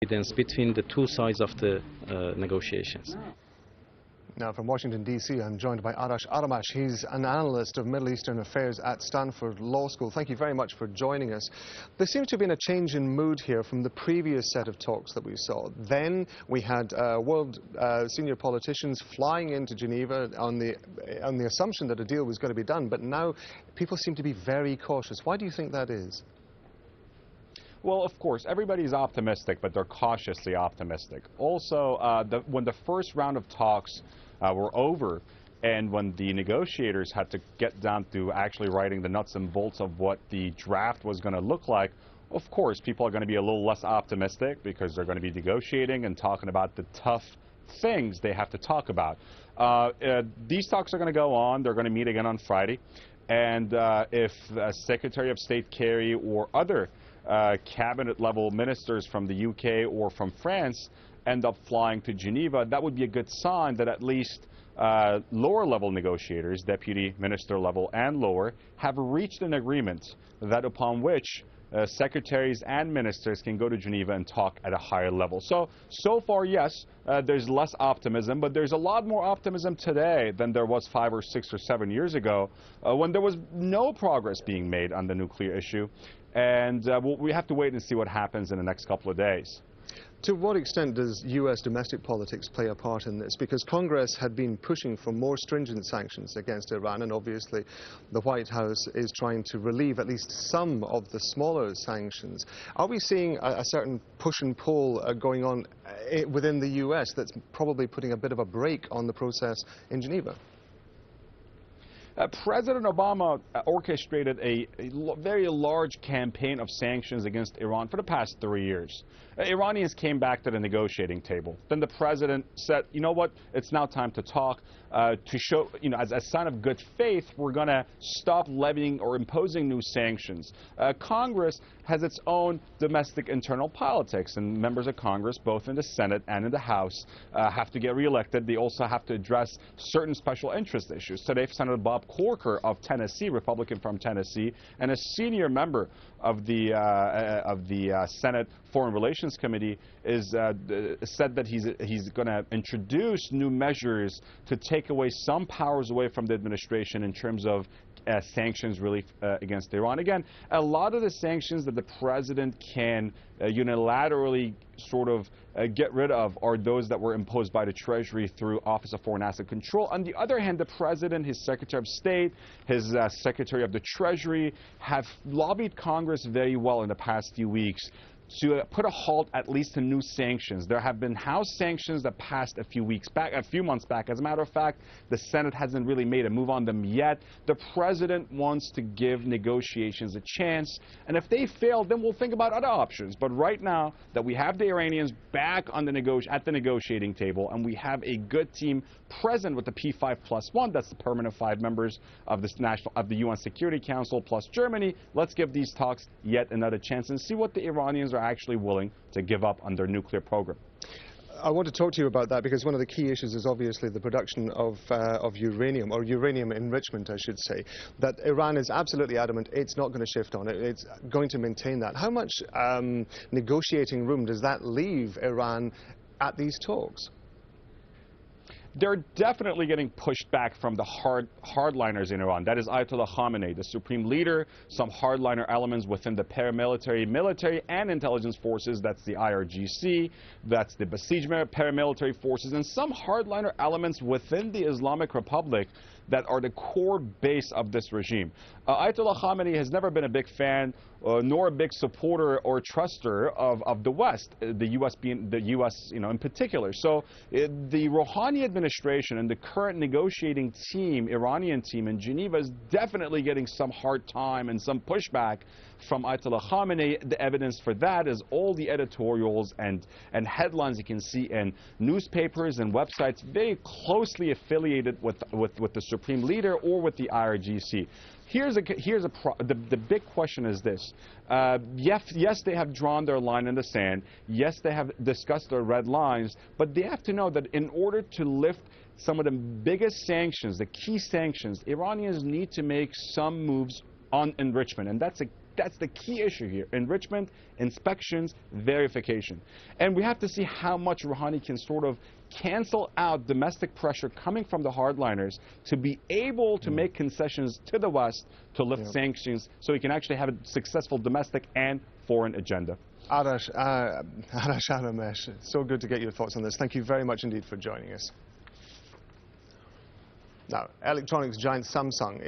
evidence between the two sides of the negotiations. Now, from Washington, D.C., I'm joined by Arash Aramesh. He's an analyst of Middle Eastern affairs at Stanford Law School. Thank you very much for joining us. There seems to have been a change in mood here from the previous set of talks that we saw. Then we had world senior politicians flying into Geneva on the assumption that a deal was going to be done. But now people seem to be very cautious. Why do you think that is? Well, of course, everybody's optimistic, but they're cautiously optimistic. Also, when the first round of talks were over, and when the negotiators had to get down to actually writing the nuts and bolts of what the draft was going to look like, of course, people are going to be a little less optimistic because they're going to be negotiating and talking about the tough things they have to talk about. These talks are going to go on. They're going to meet again on Friday. And if Secretary of State Kerry or other cabinet-level ministers from the UK or from France end up flying to Geneva, that would be a good sign that at least lower-level negotiators, deputy minister level and lower, have reached an agreement that upon which secretaries and ministers can go to Geneva and talk at a higher level. So far, yes, there's less optimism, but there's a lot more optimism today than there was 5 or 6 or 7 years ago when there was no progress being made on the nuclear issue. And we have to wait and see what happens in the next couple of days. To what extent does U.S. domestic politics play a part in this? Because Congress had been pushing for more stringent sanctions against Iran, and obviously the White House is trying to relieve at least some of the smaller sanctions. Are we seeing a certain push and pull going on within the U.S. that's probably putting a bit of a brake on the process in Geneva? President Obama orchestrated a very large campaign of sanctions against Iran for the past 3 years. Iranians came back to the negotiating table. Then the president said, you know what, it's now time to talk. To show, as a sign of good faith, we're going to stop levying or imposing new sanctions. Congress has its own domestic internal politics, and members of Congress, both in the Senate and in the House, have to get reelected. They also have to address certain special interest issues. Today, Senator Bob Corker of Tennessee, Republican from Tennessee, and a senior member of the Senate Foreign Relations Committee said that he's going to introduce new measures to take away some powers away from the administration in terms of sanctions relief against Iran. Again, a lot of the sanctions that the president can unilaterally sort of get rid of are those that were imposed by the Treasury through Office of Foreign Asset Control. On the other hand, the president, his Secretary of State, his Secretary of the Treasury have lobbied Congress very well in the past few weeks to put a halt at least to new sanctions. There have been House sanctions that passed a few months back. As a matter of fact, the Senate hasn't really made a move on them yet. The president wants to give negotiations a chance, and if they fail, then we'll think about other options. But right now that we have the Iranians back on the at the negotiating table, and we have a good team present with the P5+1, that's the permanent 5 members of the UN Security Council plus Germany, let's give these talks yet another chance and see what the Iranians are actually willing to give up on their nuclear program. I want to talk to you about that because one of the key issues is obviously the production of uranium, or uranium enrichment, I should say, that Iran is absolutely adamant it's not going to shift on it. It's going to maintain that. How much negotiating room does that leave Iran at these talks? They're definitely getting pushed back from the hardliners in Iran. That is Ayatollah Khamenei, the supreme leader, some hardliner elements within the paramilitary, military, and intelligence forces. That's the IRGC, that's the Basij paramilitary forces, and some hardliner elements within the Islamic Republic that are the core base of this regime. Ayatollah Khamenei has never been a big fan nor a big supporter or truster of the West, the U.S. being the U.S. In particular. So the Rouhani administration and the current negotiating team, Iranian team in Geneva, is definitely getting some hard time and some pushback from Ayatollah Khamenei. The evidence for that is all the editorials and headlines you can see in newspapers and websites very closely affiliated with the supreme leader or with the IRGC. The big question is this. Yes, they have drawn their line in the sand. Yes, they have discussed their red lines, but they have to know that in order to lift some of the biggest sanctions, the key sanctions, Iranians need to make some moves on enrichment, and that's a that's the key issue here. Enrichment, inspections, verification. And we have to see how much Rouhani can sort of cancel out domestic pressure coming from the hardliners to be able to make concessions to the West to lift sanctions so he can actually have a successful domestic and foreign agenda. Arash Aramesh, so good to get your thoughts on this. Thank you very much indeed for joining us. Now, electronics giant Samsung